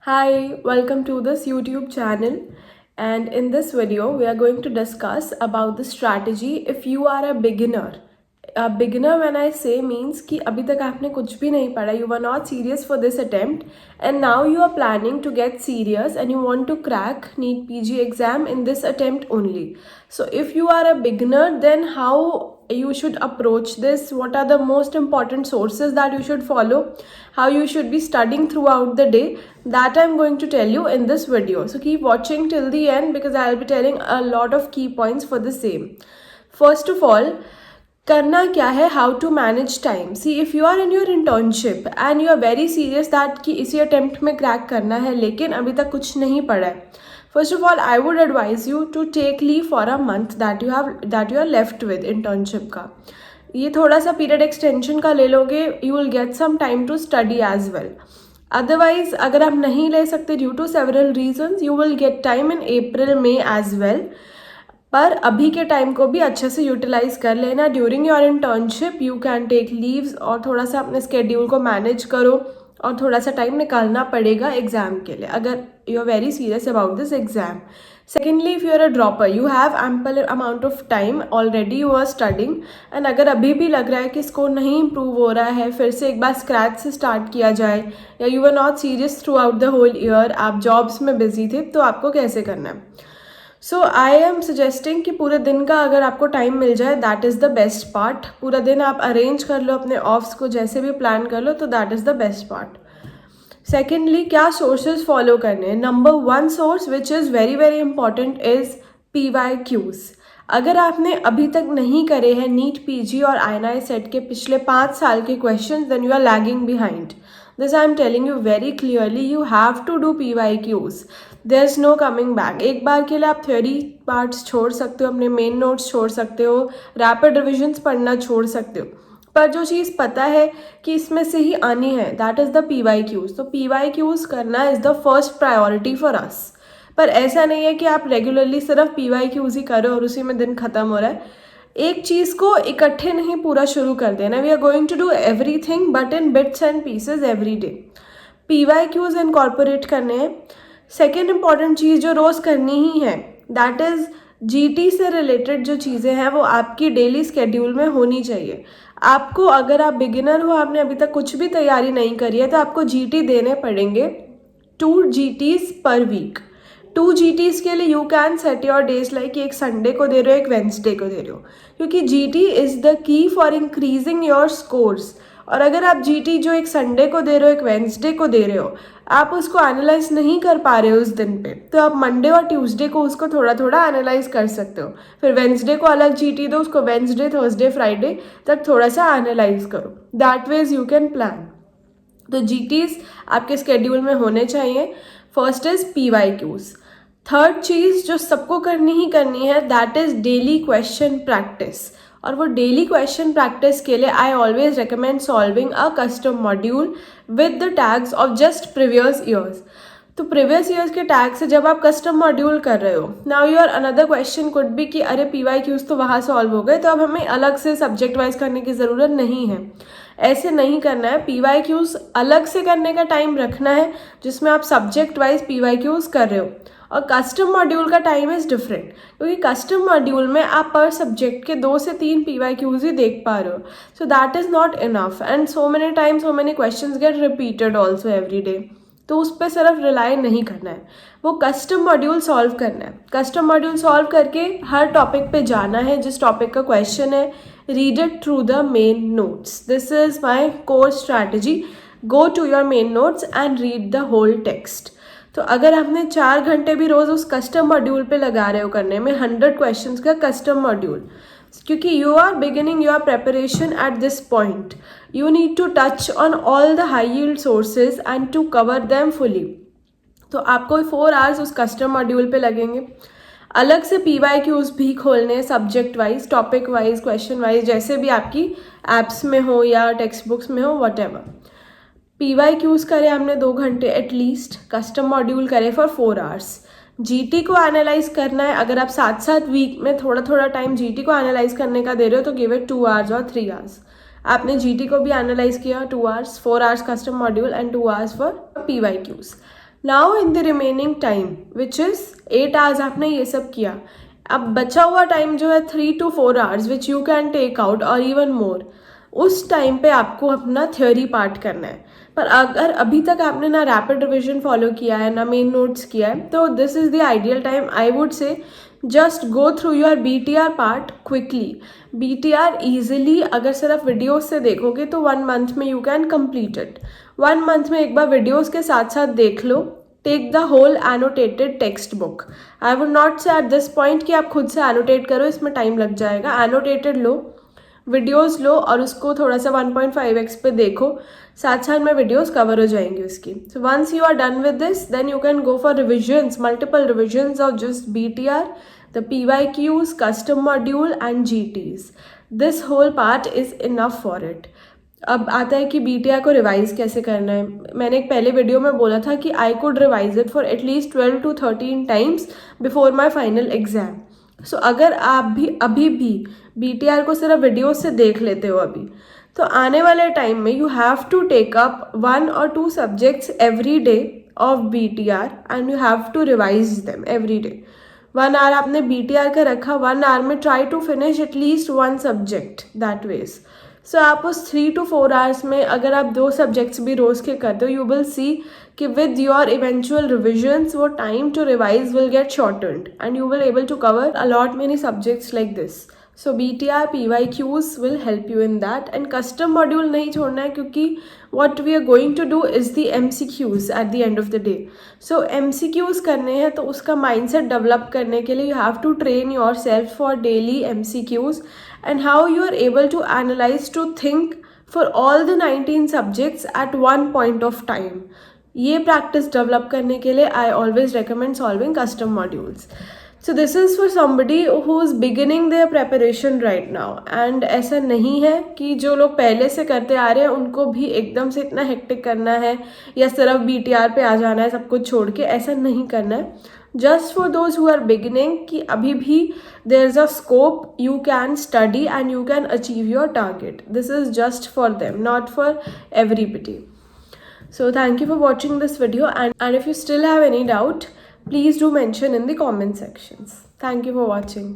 Hi, welcome to this YouTube channel. And in this video, we are going to discuss about the strategy if you are a beginner. A beginner, when I say, means कि अभी तक आपने कुछ भी नहीं पढ़ा, you were not serious for this attempt, and now you are planning to get serious and you want to crack NEET PG exam in this attempt only. So if you are a beginner, then how you should approach this, what are the most important sources that you should follow, how you should be studying throughout the day, that I'm going to tell you in this video. So keep watching till the end because I'll be telling a lot of key points for the same. First of all, करना क्या है, how to manage time. See if you are in your internship and you are very serious that कि इसी attempt में crack करना है लेकिन अभी तक कुछ नहीं पढ़ा है, first of all I would advise you to take leave for a month that you are left with internship का. ये थोड़ा सा पीरियड एक्सटेंशन का ले लोगे, you will get some time to study as well. Otherwise अगर आप नहीं ले सकते due to several reasons, you will get time in April में एज वेल. पर अभी के टाइम को भी अच्छे से यूटिलाइज कर लेना. During your internship you can take leaves और थोड़ा सा अपने स्केड्यूल को मैनेज करो और थोड़ा सा टाइम निकालना पड़ेगा एग्जाम के लिए अगर you are very serious about this exam. Secondly, if you are a dropper, you have ample amount of time, already you are studying, and अगर अभी भी लग रहा है कि स्कोर नहीं इम्प्रूव हो रहा है, फिर से एक बार स्क्रैच से स्टार्ट किया जाए, या you are not serious throughout the whole year, आप जॉब्स में बिजी थे, तो आपको कैसे करना है. सो आई एम सजेस्टिंग कि पूरे दिन का अगर आपको टाइम मिल जाए, that is the best part. पूरा दिन आप अरेंज कर लो, अपने ऑफ्स को जैसे भी प्लान कर लो, तो that is the best part. Secondly, क्या सोर्सेज फॉलो करने हैं. Number one source which is very very important is PYQs. अगर आपने अभी तक नहीं करे हैं नीट PG और INI सेट के पिछले 5 साल के question, then you are lagging behind. This I am telling you very clearly. You have to do PYQs. There's no coming back. एक बार के लिए आप थ्योरी पार्ट्स छोड़ सकते हो, अपने मेन नोट्स छोड़ सकते हो, रैपिड रिविजन्स पढ़ना छोड़ सकते हो, पर जो चीज़ पता है कि इसमें से ही आनी है, दैट इज़ द PYQs. तो PYQs करना is the first priority for us. पर ऐसा नहीं है कि आप रेगुलरली सिर्फ PYQs ही करो और उसी में दिन ख़त्म हो रहा है. एक चीज़ को इकट्ठे नहीं पूरा शुरू कर देना. We are going to do everything but in bits and pieces every day. PYQs incorporate करने हैं. सेकेंड इंपॉर्टेंट चीज़ जो रोज़ करनी ही है, दैट इज़ GT से रिलेटेड जो चीज़ें हैं वो आपकी डेली स्केड्यूल में होनी चाहिए. आपको, अगर आप बिगिनर हो, आपने अभी तक कुछ भी तैयारी नहीं करी है, तो आपको GT देने पड़ेंगे 2 GTs पर वीक. 2 GTs के लिए you can set your days like एक संडे को दे रहे हो, एक वेंसडे को दे रहे हो, क्योंकि GT is the key for increasing your scores. और अगर आप GT जो एक संडे को दे रहे हो, एक वेंसडे को दे रहे हो, आप उसको एनालाइज नहीं कर पा रहे हो उस दिन पे, तो आप मंडे और ट्यूसडे को उसको थोड़ा थोड़ा एनालाइज कर सकते हो. फिर वेंसडे को अलग GT दो, उसको वेंसडे थर्सडे फ्राइडे तक थोड़ा सा एनालाइज करो. That ways you can plan. तो GTs आपके स्केड्यूल में होने चाहिए. First is PYQs. थर्ड चीज़ जो सबको करनी ही करनी है, that is daily question practice. और वो डेली क्वेश्चन प्रैक्टिस के लिए I always recommend solving a custom module with the tags of just previous years. तो प्रीवियस ईयर्स के टैग से जब आप कस्टम मॉड्यूल कर रहे हो, now your another question could be कि अरे PYQs तो वहाँ सॉल्व हो गए, तो अब हमें अलग से सब्जेक्ट वाइज करने की ज़रूरत नहीं है. ऐसे नहीं करना है. PYQs अलग से करने का टाइम रखना है जिसमें आप सब्जेक्ट वाइज PYQs कर रहे हो. और कस्टम मॉड्यूल का टाइम इज़ डिफरेंट, क्योंकि कस्टम मॉड्यूल में आप पर सब्जेक्ट के 2 से 3 PYQs ही देख पा रहे हो. So that is not enough and so many times so many questions get repeated also every day. तो उस पर सिर्फ रिलाई नहीं करना है, वो कस्टम मॉड्यूल सॉल्व करना है. कस्टम मॉड्यूल सॉल्व करके हर टॉपिक पे जाना है, जिस टॉपिक का क्वेश्चन है, read it through the main notes. This is my core strategy. Go to your main notes and read the whole text. तो अगर आपने 4 घंटे भी रोज़ उस कस्टम मॉड्यूल पे लगा रहे हो करने में 100 क्वेश्चंस का कस्टम मॉड्यूल, क्योंकि you are beginning your preparation at this point, you need to touch on all the high yield sources and to cover them fully. तो आपको 4 आवर्स उस कस्टम मॉड्यूल पे लगेंगे. अलग से PYQs भी खोलने, subject wise, topic wise, question wise, जैसे भी आपकी एप्स में हो या टेक्स्ट बुक्स में हो, वट एवर. PYQs करे हमने 2 घंटे एटलीस्ट, कस्टम मॉड्यूल करे फॉर 4 आवर्स. GT को एनालाइज करना है. अगर आप साथ साथ वीक में थोड़ा थोड़ा टाइम GT को एनालाइज करने का दे रहे हो, तो गिव इट 2 आवर्स और 3 आवर्स. आपने GT को भी एनालाइज किया 2 hours, 4 hours custom module and 2 hours for PYQs. Now in the remaining time which is 8 hours आपने ये सब किया, अब बचा हुआ टाइम जो है 3 to 4 hours which you can take out और इवन मोर, उस टाइम पे आपको अपना थ्योरी पार्ट करना है. पर अगर अभी तक आपने ना रैपिड रिविजन फॉलो किया है ना मेन नोट्स किया है, तो this is the ideal time. I would say just go through your BTR part quickly. BTR easily अगर सिर्फ वीडियोस से देखोगे तो 1 मंथ में you can complete it. 1 month में एक बार वीडियोस के साथ साथ देख लो. Take the whole annotated textbook. I would not say at this point कि आप खुद से एनोटेट करो, इसमें टाइम लग जाएगा. एनोटेटेड लो, वीडियोस लो और उसको थोड़ा सा 1.5x पे देखो, साथ साथ में वीडियोस कवर हो जाएंगी उसकी. So once you are done with this, then you can go for revisions, multiple revisions of just BTR, the PYQs, custom module and GTs. This whole part is enough for it. अब आता है कि BTR को revise कैसे करना है. मैंने एक पहले वीडियो में बोला था कि I could revise it for at least 12 to 13 times before my final exam. So अगर आप भी अभी भी BTR को सिर्फ वीडियो से देख लेते हो अभी, तो आने वाले टाइम में you have to take up 1 or 2 subjects every day of BTR and you have to revise them every day. 1 hour आपने BTR का रखा, 1 आवर में try to finish at least 1 subject that ways. So आप उस 3 to 4 hours में अगर आप 2 subjects भी रोज़ के करते हो, यू विल सी कि विद योर इवेंचुअल रिविजन्स वो time to revise will get shortened and you will able to cover a lot many subjects like this. So BTR PYQs will help you in that. And custom module नहीं छोड़ना है, क्योंकि what we are going to do is the MCQs at the end of the day. So MCQs करने हैं तो उसका mindset develop करने के लिए you have to train yourself for daily MCQs and how you are able to analyze, to think for all the 19 subjects at one point of time. ये practice develop करने के लिए I always recommend solving custom modules. So this is for somebody who is beginning their preparation right now. And ऐसा नहीं है कि जो लोग पहले से करते आ रहे हैं उनको भी एकदम से इतना हेक्टिक करना है या सिर्फ BTR पे आ जाना है सब कुछ छोड़ के, ऐसा नहीं करना है. Just for those who are beginning कि अभी भी there is a scope, you can study and you can achieve your target. This is just for them, not for everybody. So thank you for watching this video, and if you still have any doubt, please do mention in the comment sections. Thank you for watching.